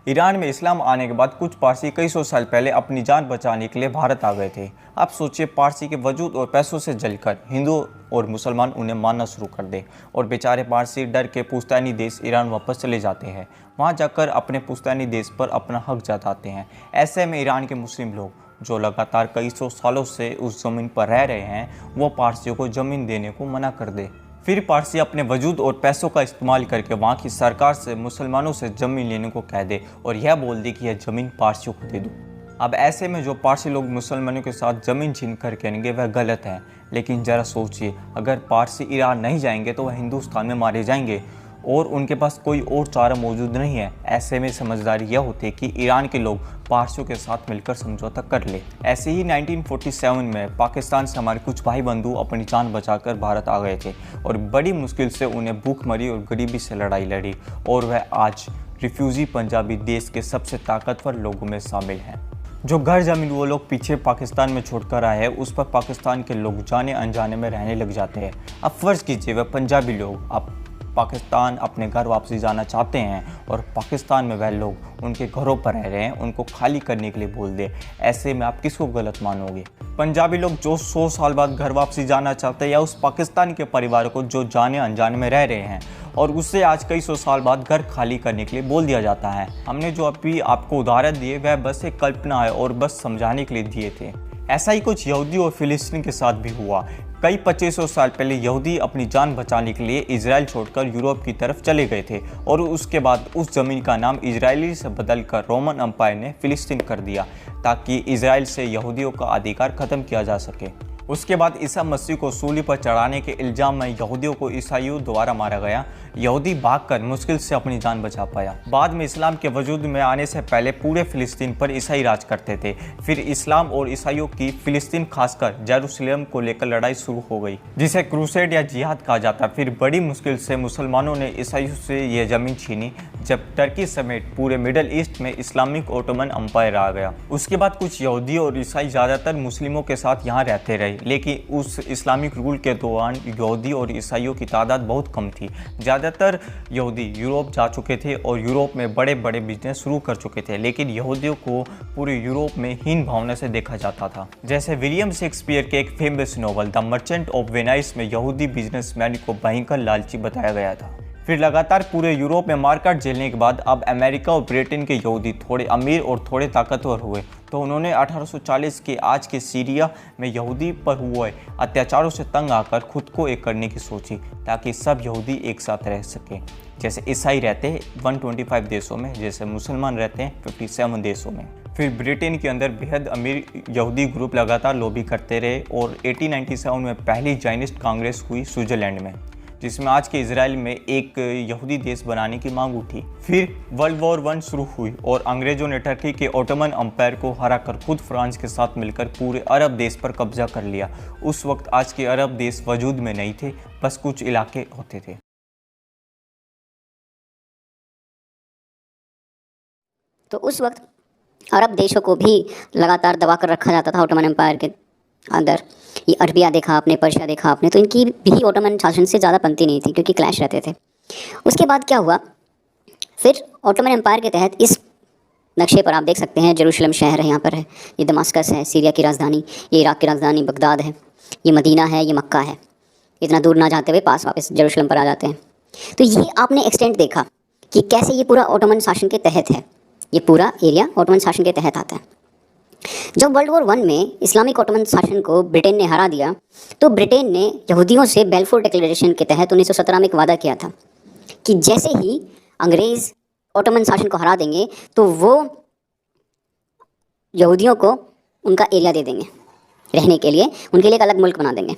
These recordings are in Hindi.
ईरान में इस्लाम आने के बाद कुछ पारसी कई सौ साल पहले अपनी जान बचाने के लिए भारत आ गए थे। आप सोचिए, पारसी के वजूद और पैसों से जलकर हिंदू और मुसलमान उन्हें मानना शुरू कर दे और बेचारे पारसी डर के पुश्तैनी देश ईरान वापस चले जाते हैं। वहाँ जाकर अपने पुश्तैनी देश पर अपना हक जताते हैं। ऐसे में ईरान के मुस्लिम लोग जो लगातार कई सौ सालों से उस ज़मीन पर रह रहे हैं, वो पारसियों को ज़मीन देने को मना कर दे। फिर पारसी अपने वजूद और पैसों का इस्तेमाल करके वहाँ की सरकार से मुसलमानों से ज़मीन लेने को कह दे और यह बोल दे कि यह ज़मीन पारसियों को दे दो। अब ऐसे में जो पारसी लोग मुसलमानों के साथ ज़मीन छीन कर कहेंगे वह गलत है। लेकिन ज़रा सोचिए, अगर पारसी ईरान नहीं जाएंगे तो वह हिंदुस्तान में मारे जाएंगे और उनके पास कोई और चारा मौजूद नहीं है। ऐसे में समझदारी यह होती है कि ईरान के लोग पारसियों के साथ मिलकर समझौता कर ले। ऐसे ही 1947 में पाकिस्तान से हमारे कुछ भाई बंधु अपनी जान बचाकर भारत आ गए थे और बड़ी मुश्किल से उन्हें भूखमरी और गरीबी से लड़ाई लड़ी और वह आज रिफ्यूजी पंजाबी देश के सबसे ताकतवर लोगों में शामिल हैं। जो घर जमीन वो लोग पीछे पाकिस्तान में छोड़कर आए हैं, उस पर पाकिस्तान के लोग जाने अनजाने में रहने लग जाते हैं। अब फर्ज कीजिए वह पंजाबी लोग अब पाकिस्तान अपने घर वापसी जाना चाहते हैं और पाकिस्तान में वह लोग उनके घरों पर रह रहे हैं, उनको खाली करने के लिए बोल दे। ऐसे में आप किसको गलत मानोगे? पंजाबी लोग जो 100 साल बाद घर वापसी जाना चाहते हैं या उस पाकिस्तान के परिवार को जो जाने अनजाने में रह रहे हैं और उससे आज कई सौ साल बाद घर खाली करने के लिए बोल दिया जाता है? हमने जो अभी आपको उदाहरण दिए वह बस एक कल्पना है और बस समझाने के लिए दिए थे। ऐसा ही कुछ यहूदी और फिलिस्तीन के साथ भी हुआ। कई 2500 साल पहले यहूदी अपनी जान बचाने के लिए इजराइल छोड़कर यूरोप की तरफ चले गए थे और उसके बाद उस ज़मीन का नाम इजरायली से बदलकर रोमन एम्पायर ने फिलिस्तीन कर दिया ताकि इजराइल से यहूदियों का अधिकार ख़त्म किया जा सके। उसके बाद ईसा मसीह को सूली पर चढ़ाने के इल्ज़ाम में यहूदियों को ईसाइयों द्वारा मारा गया। यहूदी भागकर मुश्किल से अपनी जान बचा पाया। बाद में इस्लाम के वजूद में आने से पहले पूरे फिलिस्तीन पर ईसाई राज करते थे। फिर इस्लाम और ईसाइयों की फिलिस्तीन खासकर जेरूसलम को लेकर लड़ाई शुरू हो गई, जिसे क्रूसेड या जिहाद कहा जाता। फिर बड़ी मुश्किल से मुसलमानों ने ईसाइयों से यह ज़मीन छीनी जब टर्की समेत पूरे मिडल ईस्ट में इस्लामिक ओटोमन एम्पायर आ गया। उसके बाद कुछ यहूदी और ईसाई ज़्यादातर मुस्लिमों के साथ यहाँ रहते रहे, लेकिन उस इस्लामिक रूल के दौरान यहूदी और ईसाइयों की तादाद बहुत कम थी। ज़्यादातर यहूदी यूरोप जा चुके थे और यूरोप में बड़े बड़े बिजनेस शुरू कर चुके थे, लेकिन यहूदियों को पूरे यूरोप में हीन भावना से देखा जाता था। जैसे विलियम शेक्सपियर के एक famous novel the merchant of Venice में यहूदी बिजनेसमैन को भयंकर लालची बताया गया था। फिर लगातार पूरे यूरोप में मारकाट झेलने के बाद अब अमेरिका और ब्रिटेन के यहूदी थोड़े अमीर और थोड़े ताकतवर हुए, तो उन्होंने 1840 के आज के सीरिया में यहूदी पर हुए अत्याचारों से तंग आकर खुद को एक करने की सोची ताकि सब यहूदी एक साथ रह सकें। जैसे ईसाई रहते हैं 125 देशों में, जैसे मुसलमान रहते हैं 57 देशों में। फिर ब्रिटेन के अंदर बेहद अमीर यहूदी ग्रुप लगातार लॉबी करते रहे और 1897 में पहली जायनिस्ट कांग्रेस हुई स्विट्ज़रलैंड में, जिसमें आज के इजराइल में एक यहूदी देश बनाने की मांग उठी। फिर वर्ल्ड वॉर 1 शुरू हुई और अंग्रेजों ने टर्की के ओटोमन एम्पायर को हराकर खुद फ्रांस के साथ मिलकर पूरे अरब देश पर कब्जा कर लिया। उस वक्त आज के अरब देश वजूद में नहीं थे, बस कुछ इलाके होते थे। तो उस वक्त अरब देशों को भी लगातार दबा कर रखा जाता था ओटोमन एम्पायर के अंदर। ये अरबिया देखा आपने, पर्शिया देखा आपने, तो इनकी भी ओटोमन शासन से ज़्यादा बनती नहीं थी क्योंकि क्लैश रहते थे। उसके बाद क्या हुआ, फिर ओटोमन एम्पायर के तहत इस नक्शे पर आप देख सकते हैं जेरूशलम शहर है, यहाँ पर है, ये दमास्कस है सीरिया की राजधानी, ये इराक़ की राजधानी बगदाद है, ये मदीना है, ये मक्का है। इतना दूर ना जाते हुए पास वापस जेरूशलम पर आ जाते हैं। तो ये आपने एक्सटेंट देखा कि कैसे ये पूरा ओटोमन शासन के तहत है, ये पूरा एरिया ओटोमन शासन के तहत आता है। जब वर्ल्ड वॉर 1 में इस्लामिक ओटोमन शासन को ब्रिटेन ने हरा दिया, तो ब्रिटेन ने यहूदियों से बेल्फोर डिक्लेरेशन के तहत 1917 में एक वादा किया था कि जैसे ही अंग्रेज़ ओटोमन शासन को हरा देंगे तो वो यहूदियों को उनका एरिया दे देंगे रहने के लिए, उनके लिए एक अलग मुल्क बना देंगे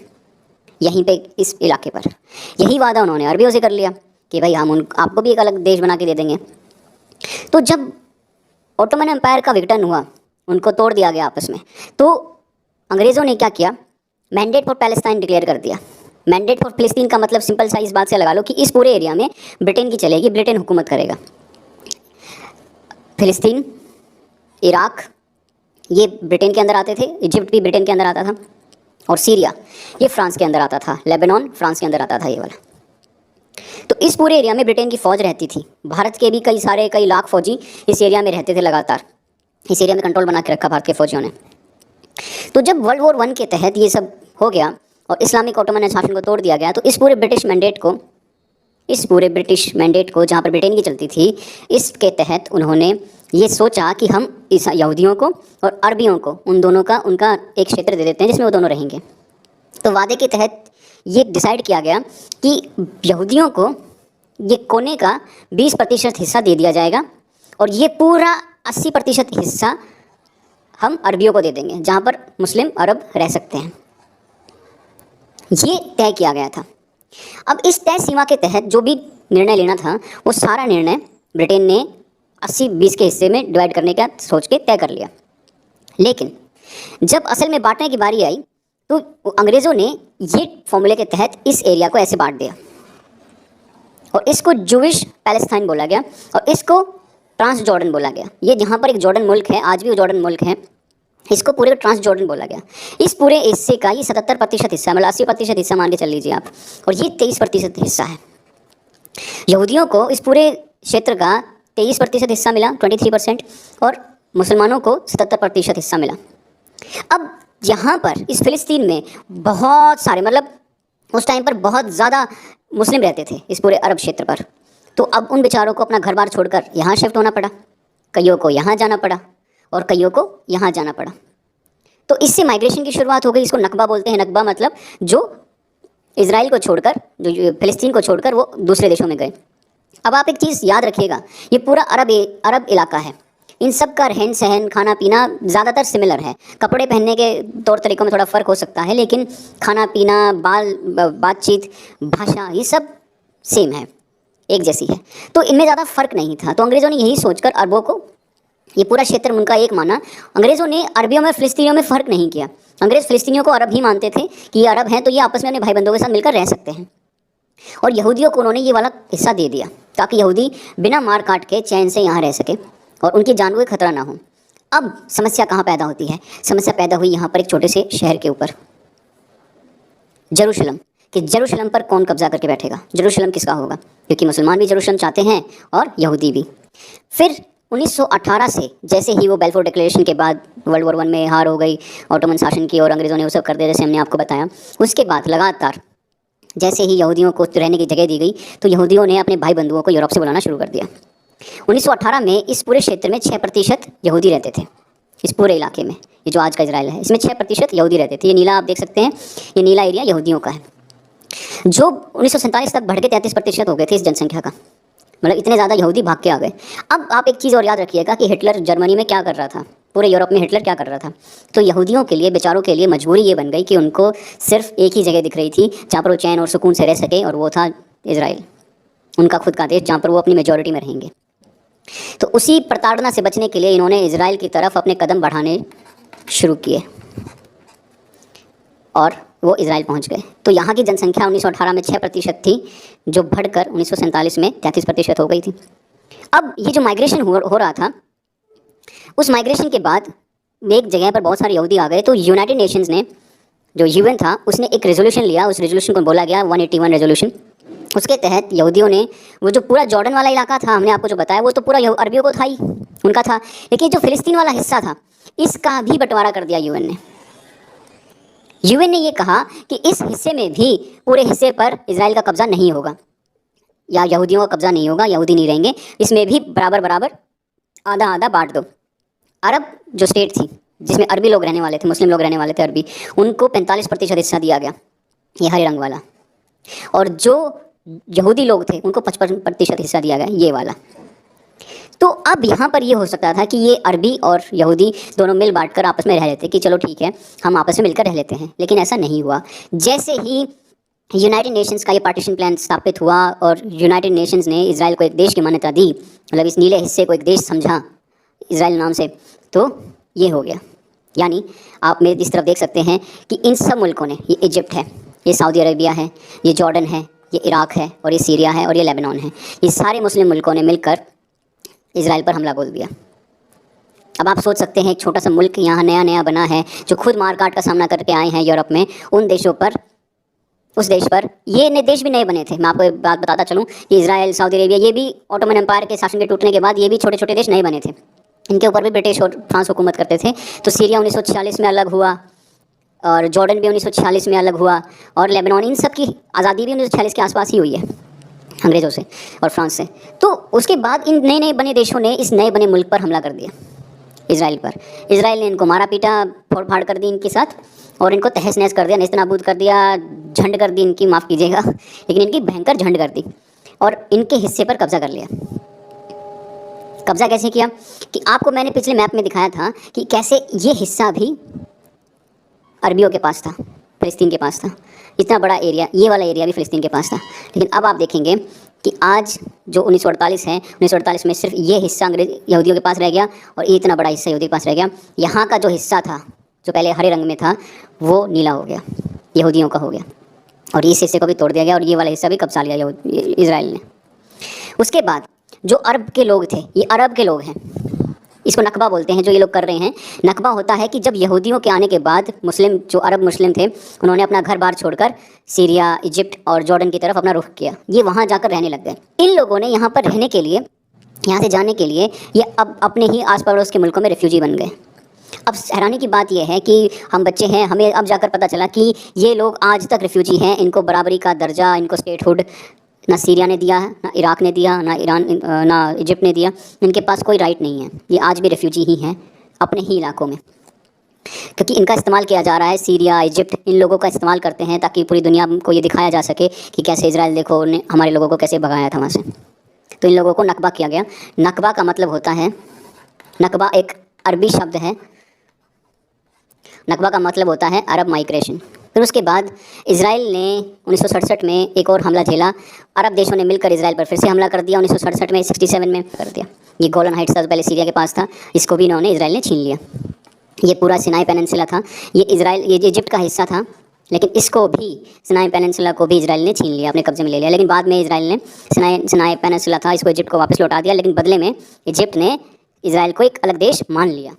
यहीं पे इस इलाके पर। यही वादा उन्होंने अरबियों से कर लिया कि भाई हम आपको भी एक अलग देश बना के दे देंगे। तो जब ओटोमन एम्पायर का विघटन हुआ, उनको तोड़ दिया गया आपस में, तो अंग्रेज़ों ने क्या किया, मैंडेट फॉर पैलेस्टाइन डिक्लेयर कर दिया। मैंडेट फॉर फिलिस्तीन का मतलब सिंपल सा इस बात से लगा लो कि इस पूरे एरिया में ब्रिटेन की चलेगी, ब्रिटेन हुकूमत करेगा। फिलिस्तीन, इराक़ ये ब्रिटेन के अंदर आते थे, इजिप्ट भी ब्रिटेन के अंदर आता था, और सीरिया ये फ्रांस के अंदर आता था, लेबनान फ्रांस के अंदर आता था ये वाला। तो इस पूरे एरिया में ब्रिटेन की फ़ौज रहती थी। भारत के भी कई लाख फौजी इस एरिया में रहते थे लगातार। इस एरिया में कंट्रोल बना के रखा भारत के फौजियों ने। तो जब वर्ल्ड वॉर 1 के तहत ये सब हो गया और इस्लामिक ऑटोमन शासन को तोड़ दिया गया, तो इस पूरे ब्रिटिश मैंडेट को जहाँ पर ब्रिटेन की चलती थी, इसके तहत उन्होंने ये सोचा कि हम इस यहूदियों को और अरबियों को उनका एक क्षेत्र दे देते हैं जिसमें वो दोनों रहेंगे। तो वादे के तहत ये डिसाइड किया गया कि यहूदियों को ये कोने का 20% हिस्सा दे दिया जाएगा और ये पूरा 80% हिस्सा हम अरबियों को दे देंगे, जहाँ पर मुस्लिम अरब रह सकते हैं। ये तय किया गया था। अब इस तय सीमा के तहत जो भी निर्णय लेना था, वो सारा निर्णय ब्रिटेन ने 80-20 के हिस्से में डिवाइड करने का सोच के तय कर लिया। लेकिन जब असल में बांटने की बारी आई, तो अंग्रेज़ों ने ये फॉर्मूले के तहत इस एरिया को ऐसे बांट दिया और इसको जूविश पैलेस्टाइन बोला गया और इसको ट्रांस जॉर्डन बोला गया। ये जहाँ पर एक जॉर्डन मुल्क है, आज भी वो जॉर्डन मुल्क है, इसको पूरे ट्रांस जॉर्डन बोला गया। इस पूरे हिस्से का ये 77% हिस्सा, मतलब 80% हिस्सा मान के चल लीजिए आप, और ये 23% हिस्सा है। यहूदियों को इस पूरे क्षेत्र का 23% हिस्सा मिला, 23%, और मुसलमानों को 77% हिस्सा मिला। अब यहाँ पर इस फ़िलिस्तीन में बहुत सारे, मतलब उस टाइम पर बहुत ज़्यादा मुस्लिम रहते थे इस पूरे अरब क्षेत्र पर। तो अब उन बेचारों को अपना घर बार छोड़कर यहाँ शिफ्ट होना पड़ा, कईयों को यहाँ जाना पड़ा और कईयों को यहाँ जाना पड़ा। तो इससे माइग्रेशन की शुरुआत हो गई। इसको नकबा बोलते हैं। नकबा मतलब जो इजराइल को छोड़कर, जो फ़िलिस्तीन को छोड़कर वो दूसरे देशों में गए। अब आप एक चीज़ याद रखिएगा, ये पूरा अरब इलाका है। इन सब का रहन सहन, खाना पीना ज़्यादातर सिमिलर है। कपड़े पहनने के तौर तरीक़ों में थोड़ा फ़र्क हो सकता है, लेकिन खाना पीना, बातचीत, भाषा, ये सब सेम है, एक जैसी है। तो इनमें ज़्यादा फ़र्क नहीं था। तो अंग्रेज़ों ने यही सोचकर अरबों को, ये पूरा क्षेत्र उनका एक माना। अंग्रेज़ों ने अरबियों में फ़िलिस्तीनियों में फ़र्क नहीं किया। अंग्रेज़ फ़िलिस्तीनियों को अरब ही मानते थे कि ये अरब हैं, तो ये आपस में अपने भाई बंधुओं के साथ मिलकर रह सकते हैं। और यहूदियों को उन्होंने ये वाला हिस्सा दे दिया ताकि यहूदी बिना मार काट के चैन से यहाँ रह सके और उनकी जान को खतरा ना हो। अब समस्या कहाँ पैदा होती है? समस्या पैदा हुई यहाँ पर एक छोटे से शहर के ऊपर, जेरूशलम। कि जेरूशलम पर कौन कब्जा करके बैठेगा? जेरूशलम किसका होगा? क्योंकि मुसलमान भी जेरूशलम चाहते हैं और यहूदी भी। फिर 1918 से, जैसे ही वो बेल्फोर डिक्लेरेशन के बाद वर्ल्ड वॉर 1 में हार हो गई ऑटोमन शासन की और अंग्रेज़ों ने वो सब कर दिया, जैसे हमने आपको बताया, उसके बाद लगातार जैसे ही यहूदियों को रहने की जगह दी गई, तो यहूदियों ने अपने भाई बंधुओं को यूरोप से बुलाना शुरू कर दिया। 1918 में इस पूरे क्षेत्र में 6% यहूदी रहते थे। इस पूरे इलाके में, ये जो आज का इजराइल है, इसमें 6% यहूदी रहते थे। ये नीला आप देख सकते हैं, ये नीला एरिया यहूदियों का है, जो 1947 तक बढ़ के 33% हो गए थे इस जनसंख्या का। मतलब इतने ज़्यादा यहूदी भाग के आ गए। अब आप एक चीज़ और याद रखिएगा कि हिटलर जर्मनी में क्या कर रहा था, पूरे यूरोप में हिटलर क्या कर रहा था। तो यहूदियों के लिए, बेचारों के लिए मजबूरी ये बन गई कि उनको सिर्फ एक ही जगह दिख रही थी जहाँ पर वो चैन और सुकून से रह सके, और वो था इजराइल, उनका खुद का देश, जहाँ पर वो अपनी मेजॉरिटी में रहेंगे। तो उसी प्रताड़ना से बचने के लिए इन्होंने इजराइल की तरफ अपने कदम बढ़ाने शुरू किए और वो इजराइल पहुंच गए। तो यहाँ की जनसंख्या 1918 में 6% थी, जो बढ़कर 1947 में 33% हो गई थी। अब ये जो माइग्रेशन हो रहा था, उस माइग्रेशन के बाद एक जगह पर बहुत सारे यहूदी आ गए। तो यूनाइटेड नेशंस ने, जो यूएन था, उसने एक रेजोल्यूशन लिया। उस रेजोल्यूशन को बोला गया 181 रेजोल्यूशन। उसके तहत यहूदियों ने, वो जो पूरा जॉर्डन वाला इलाका था, हमने आपको जो बताया, वो तो पूरा अरबियों को था ही, उनका था, लेकिन जो फ़िलिस्तीन वाला हिस्सा था, इसका भी बंटवारा कर दिया यूएन ने। यूएन ने ये कहा कि इस हिस्से में भी, पूरे हिस्से पर इजराइल का कब्ज़ा नहीं होगा या यहूदियों का कब्ज़ा नहीं होगा, यहूदी नहीं रहेंगे, इसमें भी बराबर बराबर आधा आधा बांट दो। अरब जो स्टेट थी, जिसमें अरबी लोग रहने वाले थे, मुस्लिम लोग रहने वाले थे अरबी, उनको 45% हिस्सा दिया गया, ये हरे रंग वाला। और जो यहूदी लोग थे, उनको 55% हिस्सा दिया गया, ये वाला। तो अब यहाँ पर ये हो सकता था कि ये अरबी और यहूदी दोनों मिल बांट कर आपस में रह लेते कि चलो ठीक है, हम आपस में मिलकर रह लेते हैं, लेकिन ऐसा नहीं हुआ। जैसे ही यूनाइटेड नेशंस का ये पार्टीशन प्लान स्थापित हुआ और यूनाइटेड नेशंस ने इजराइल को एक देश की मान्यता दी, मतलब इस नीले हिस्से को एक देश समझा इजराइल नाम से, तो ये हो गया। यानी आप मेरे इस तरफ देख सकते हैं कि इन सब मुल्कों ने, ये इजिप्ट है, ये सऊदी अरेबिया है, ये जॉर्डन है, ये इराक है, और ये सीरिया है, और ये लेबनान है, ये सारे मुस्लिम मुल्कों ने मिलकर इजराइल पर हमला बोल दिया। अब आप सोच सकते हैं, एक छोटा सा मुल्क यहाँ नया नया बना है, जो खुद मारकाट का सामना करके आए हैं यूरोप में, उन देशों पर उस देश पर ये देश भी नए बने थे। मैं आपको एक बात बताता चलूँ कि इजराइल, सऊदी अरेबिया, ये भी ऑटोमन एम्पायर के शासन के टूटने के बाद ये भी छोटे छोटे देश नए बने थे। इनके ऊपर भी ब्रिटिश और फ्रांस हुकूमत करते थे। तो सीरिया 1946 में अलग हुआ, और जॉर्डन भी 1946 में अलग हुआ, और लेबनान, इन सब की आज़ादी भी 1946 के आसपास ही हुई है अंग्रेज़ों से और फ्रांस से। तो उसके बाद इन नए नए बने देशों ने इस नए बने मुल्क पर हमला कर दिया, इजराइल पर। इजराइल ने इनको मारा पीटा, फोड़ फाड़ कर दी इनके साथ, और इनको तहस नहस कर दिया, नेस्तनाबूद कर दिया, झंड कर दी इनकी, माफ़ कीजिएगा, लेकिन इनकी भयंकर झंड कर दी और इनके हिस्से पर कब्जा कर लिया। कब्जा कैसे किया कि आपको मैंने पिछले मैप में दिखाया था कि कैसे ये हिस्सा भी अरबियों के पास था, फ़लस्तीन के पास था। इतना बड़ा एरिया, ये वाला एरिया भी फ़लस्तीन के पास था। लेकिन अब आप देखेंगे कि आज जो 1948 है, 1948 में सिर्फ ये हिस्सा अंग्रेज यहूदियों के पास रह गया, और ये इतना बड़ा हिस्सा यहूदियों के पास रह गया। यहाँ का जो हिस्सा था, जो पहले हरे रंग में था, वो नीला हो गया, यहूदियों का हो गया, और इस हिस्से को भी तोड़ दिया गया, और ये वाला हिस्सा भी कब्जा लिया इजराइल ने। उसके बाद जो अरब के लोग थे, ये अरब के लोग हैं, इसको नकबा बोलते हैं, जो ये लोग कर रहे हैं। नकबा होता है कि जब यहूदियों के आने के बाद मुस्लिम, जो अरब मुस्लिम थे, उन्होंने अपना घर बार छोड़कर सीरिया, इजिप्ट और जॉर्डन की तरफ अपना रुख किया। ये वहाँ जाकर रहने लग गए। इन लोगों ने यहाँ पर रहने के लिए, यहाँ से जाने के लिए, ये अब अपने ही आस पड़ोस के मुल्कों में रेफ्यूजी बन गए। अब हैरानी की बात यह है कि हम बच्चे हैं, हमें अब जाकर पता चला कि ये लोग आज तक रेफ्यूजी हैं। इनको बराबरी का दर्जा, इनको स्टेटहुड ना सीरिया ने दिया है, ना इराक़ ने दिया, ना ईरान, ना इजिप्ट ने दिया। इनके पास कोई राइट नहीं है, ये आज भी रेफ्यूजी ही हैं अपने ही इलाकों में, क्योंकि इनका इस्तेमाल किया जा रहा है। सीरिया, इजिप्ट, इन लोगों का इस्तेमाल करते हैं ताकि पूरी दुनिया को ये दिखाया जा सके कि कैसे इजराइल, देखो, उन्हें हमारे लोगों को कैसे भगाया था वहाँ से। तो इन लोगों को नकबा किया गया। नकबा का मतलब होता है, नकबा एक अरबी शब्द है, नकबा का मतलब होता है अरब माइग्रेशन। फिर उसके बाद इजराइल ने 1967 में एक और हमला झेला। अरब देशों ने मिलकर इजराइल पर फिर से हमला कर दिया 1967 में, 67 में कर दिया। ये गोलन हाइट्स था, पहले सीरिया के पास था, इसको भी इन्होंने, इजराइल ने छीन लिया। ये पूरा सिनाई पेनिनसुला था, ये इजिप्ट का हिस्सा था, लेकिन इसको भी, सिनाई पेनिनसुला को भी इजराइल ने छीन लिया, अपने कब्जे में ले लिया। लेकिन बाद में इजराइल ने सिनाई पेनिनसुला था, इसको इजिप्ट को वापस लौटा दिया, लेकिन बदले में इजिप्ट ने इजराइल को एक अलग देश मान लिया।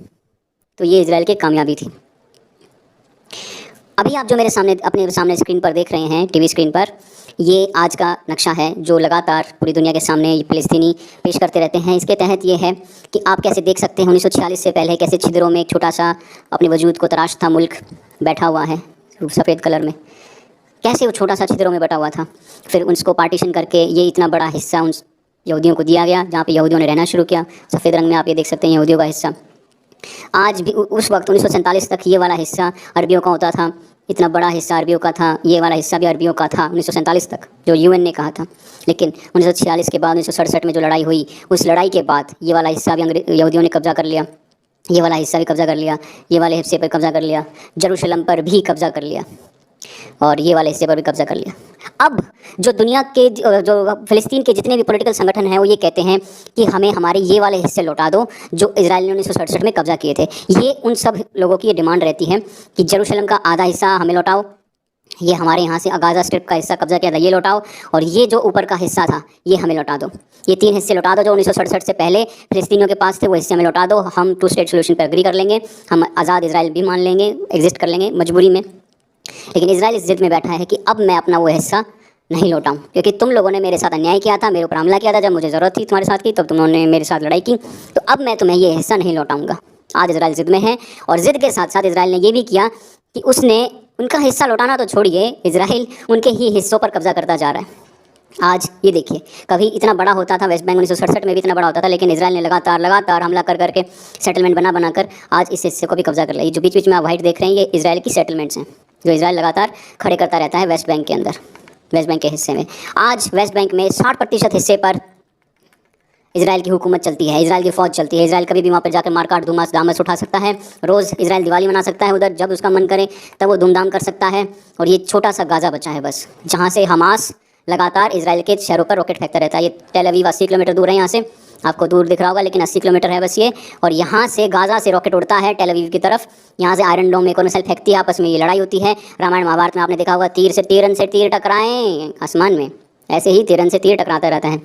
तो ये इजराइल की कामयाबी थी। अभी आप जो मेरे सामने, अपने सामने स्क्रीन पर देख रहे हैं, टीवी स्क्रीन पर, ये आज का नक्शा है जो लगातार पूरी दुनिया के सामने ये फ़लस्तीनी पेश करते रहते हैं। इसके तहत ये है कि आप कैसे देख सकते हैं 1946 से पहले कैसे छिद्रों में एक छोटा सा अपने वजूद को तराशता मुल्क बैठा हुआ है सफ़ेद कलर में, कैसे वो छोटा सा छिद्रों में बैठा हुआ था। फिर उसको पार्टीशन करके ये इतना बड़ा हिस्सा उन यहूदियों को दिया गया, जहाँ पे यहूदियों ने रहना शुरू किया। सफ़ेद रंग में आप ये देख सकते हैं यहूदियों का हिस्सा। आज भी उस वक्त 1947 तक ये वाला हिस्सा अरबियों का होता था, इतना बड़ा हिस्सा अरबियों का था, ये वाला हिस्सा भी अरबियों का था 1947 तक, जो यूएन ने कहा था। लेकिन 1946 के बाद 1967 में जो लड़ाई हुई, उस लड़ाई के बाद ये वाला हिस्सा भी यहूदियों ने कब्जा कर लिया, ये वाला हिस्सा भी कब्जा कर लिया, ये वाले हिस्से पर कब्जा कर लिया, जेरूशलम पर भी कब्जा कर लिया, और ये वाले हिस्से पर भी कब्जा कर लिया। अब जो दुनिया के, जो फ़लस्तीन के जितने भी पॉलिटिकल संगठन हैं, वो ये कहते हैं कि हमें हमारे ये वाले हिस्से लौटा दो जो इजराइल ने 1967 में कब्जा किए थे। ये उन सब लोगों की ये डिमांड रहती है कि जेरूशलम का आधा हिस्सा हमें लौटाओ, ये हमारे यहाँ से गाज़ा स्ट्रिप का हिस्सा कब्जा किया था ये लौटाओ, और ये जो ऊपर का हिस्सा था ये हमें लौटा दो। ये 3 हिस्से लौटा दो जो 1967 से पहले फ़लस्तीनियों के पास थे, वो हिस्से हमें लौटा दो। हम 2 स्टेट सोल्यूशन पर एग्री कर लेंगे, हम आज़ाद इजराइल भी मान लेंगे, एग्जिस्ट कर लेंगे मजबूरी में। लेकिन इजराइल इस जिद में बैठा है कि अब मैं अपना वो हिस्सा नहीं लौटाऊं, क्योंकि तुम लोगों ने मेरे साथ अन्याय किया था, मेरे ऊपर हमला किया था, जब मुझे ज़रूरत थी तुम्हारे साथ की, तब तुमने मेरे साथ लड़ाई की, तो अब मैं तुम्हें ये हिस्सा नहीं लौटाऊंगा। आज इजराइल जिद में है, और ज़िद के साथ साथ इजराइल ने ये भी किया कि उसने उनका हिस्सा लौटाना तो छोड़िए, इजराइल उनके ही हिस्सों पर कब्जा करता जा रहा है। आज ये देखिए, कभी इतना बड़ा होता था वेस्ट बैंक 1967 में भी इतना बड़ा होता था, लेकिन इजराइल ने लगातार हमला कर करके सेटलमेंट बनाकर आज इस हिस्से को भी कब्जा कर लिया। ये जो बीच बीच में आप वाइट देख रहे हैं, ये इजराइल की सेटलमेंट्स हैं जो इजराइल लगातार खड़े करता रहता है वेस्ट बैंक के अंदर, वेस्ट बैंक के हिस्से में। आज वेस्ट बैंक में 60% हिस्से पर इजराइल की हुकूमत चलती है, इजराइल की फ़ौज चलती है। इजराइल कभी भी वहाँ पर जाकर मारकाट धूमास दामस उठा सकता है। रोज़ इजराइल दिवाली मना सकता है उधर, जब उसका मन करे तब वो धूमधाम कर सकता है। और ये छोटा सा गाज़ा बचा है बस, जहाँ से हमास लगातार इजराइल के शहरों पर रॉकेट फेंकता रहता है। ये टेल अवीव 80 किलोमीटर दूर है यहाँ से, आपको दूर दिख रहा होगा, लेकिन 80 किलोमीटर है बस ये। और यहाँ से गाज़ा से रॉकेट उड़ता है टेल अवीव की तरफ, यहाँ से आयरन डोम में एक मिसाइल फेंकती है, आपस में ये लड़ाई होती है। रामायण महाभारत में आपने देखा होगा, तीरन से तीर टकराएं आसमान में, ऐसे ही तीरन से तीर टकराता रहता है।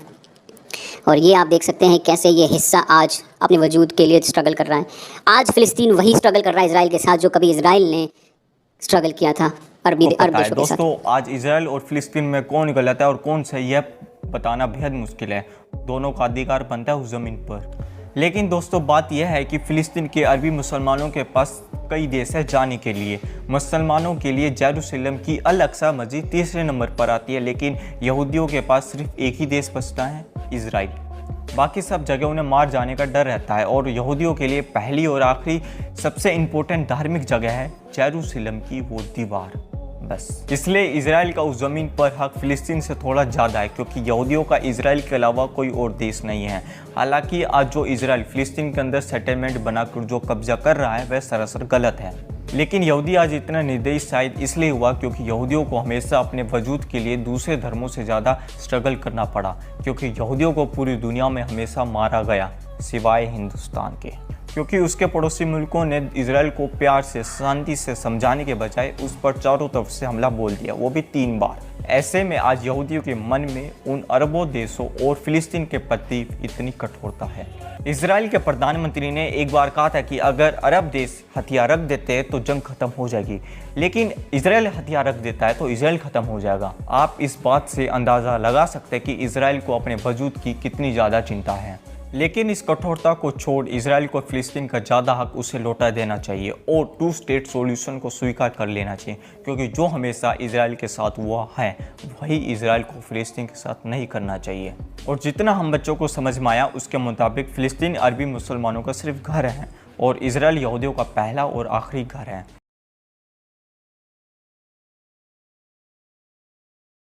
और ये आप देख सकते हैं कैसे ये हिस्सा आज अपने वजूद के लिए स्ट्रगल कर रहा है। आज फ़लस्तीन वही स्ट्रगल कर रहा है इजराइल के साथ जो कभी इजराइल ने स्ट्रगल किया था अरब पता है देशों के साथ। दोस्तों, आज इसराइल और फिलिस्तीन में कौन गलत है और कौन सही है बताना बेहद मुश्किल है। दोनों का अधिकार बनता है उस ज़मीन पर। लेकिन दोस्तों बात यह है कि फ़िलिस्तीन के अरबी मुसलमानों के पास कई देश है जाने के लिए। मुसलमानों के लिए जेरूसलम की अल अक्सा मस्जिद तीसरे नंबर पर आती है, लेकिन यहूदियों के पास सिर्फ एक ही देश बचता है, इजराइल। बाकी सब जगह उन्हें मार जाने का डर रहता है और यहूदियों के लिए पहली और आखिरी सबसे इम्पोर्टेंट धार्मिक जगह है जेरूसलम की वो दीवार, बस। इसलिए इजराइल का उस ज़मीन पर हक फ़िलिस्तीन से थोड़ा ज़्यादा है, क्योंकि यहूदियों का इजराइल के अलावा कोई और देश नहीं है। हालांकि आज जो इजराइल फ़िलिस्तीन के अंदर सेटलमेंट बनाकर जो कब्जा कर रहा है वह सरासर गलत है। लेकिन यहूदी आज इतना निर्दयी शायद इसलिए हुआ क्योंकि यहूदियों को हमेशा अपने वजूद के लिए दूसरे धर्मों से ज़्यादा स्ट्रगल करना पड़ा, क्योंकि यहूदियों को पूरी दुनिया में हमेशा मारा गया सिवाय हिंदुस्तान के, क्योंकि उसके पड़ोसी मुल्कों ने इजराइल को प्यार से शांति से समझाने के बजाय उस पर चारों तरफ से हमला बोल दिया, वो भी 3 बार। ऐसे में आज यहूदियों के मन में उन अरबों देशों और फिलिस्तीन के प्रति इतनी कठोरता है। इजराइल के प्रधानमंत्री ने एक बार कहा था कि अगर अरब देश हथियार रख देते हैं तो जंग खत्म हो जाएगी, लेकिन इजराइल हथियार रख देता है तो इजराइल खत्म हो जाएगा। आप इस बात से अंदाज़ा लगा सकते हैं कि इजराइल को अपने वजूद की कितनी ज़्यादा चिंता है। लेकिन इस कठोरता को छोड़ इजराइल को फिलिस्तीन का ज़्यादा हक उसे लौटा देना चाहिए और 2 स्टेट सॉल्यूशन को स्वीकार कर लेना चाहिए, क्योंकि जो हमेशा इजराइल के साथ हुआ है वही इजराइल को फिलिस्तीन के साथ नहीं करना चाहिए। और जितना हम बच्चों को समझ में आया उसके मुताबिक फिलिस्तीन अरबी मुसलमानों का सिर्फ घर है और इजराइल यहूदियों का पहला और आखिरी घर है।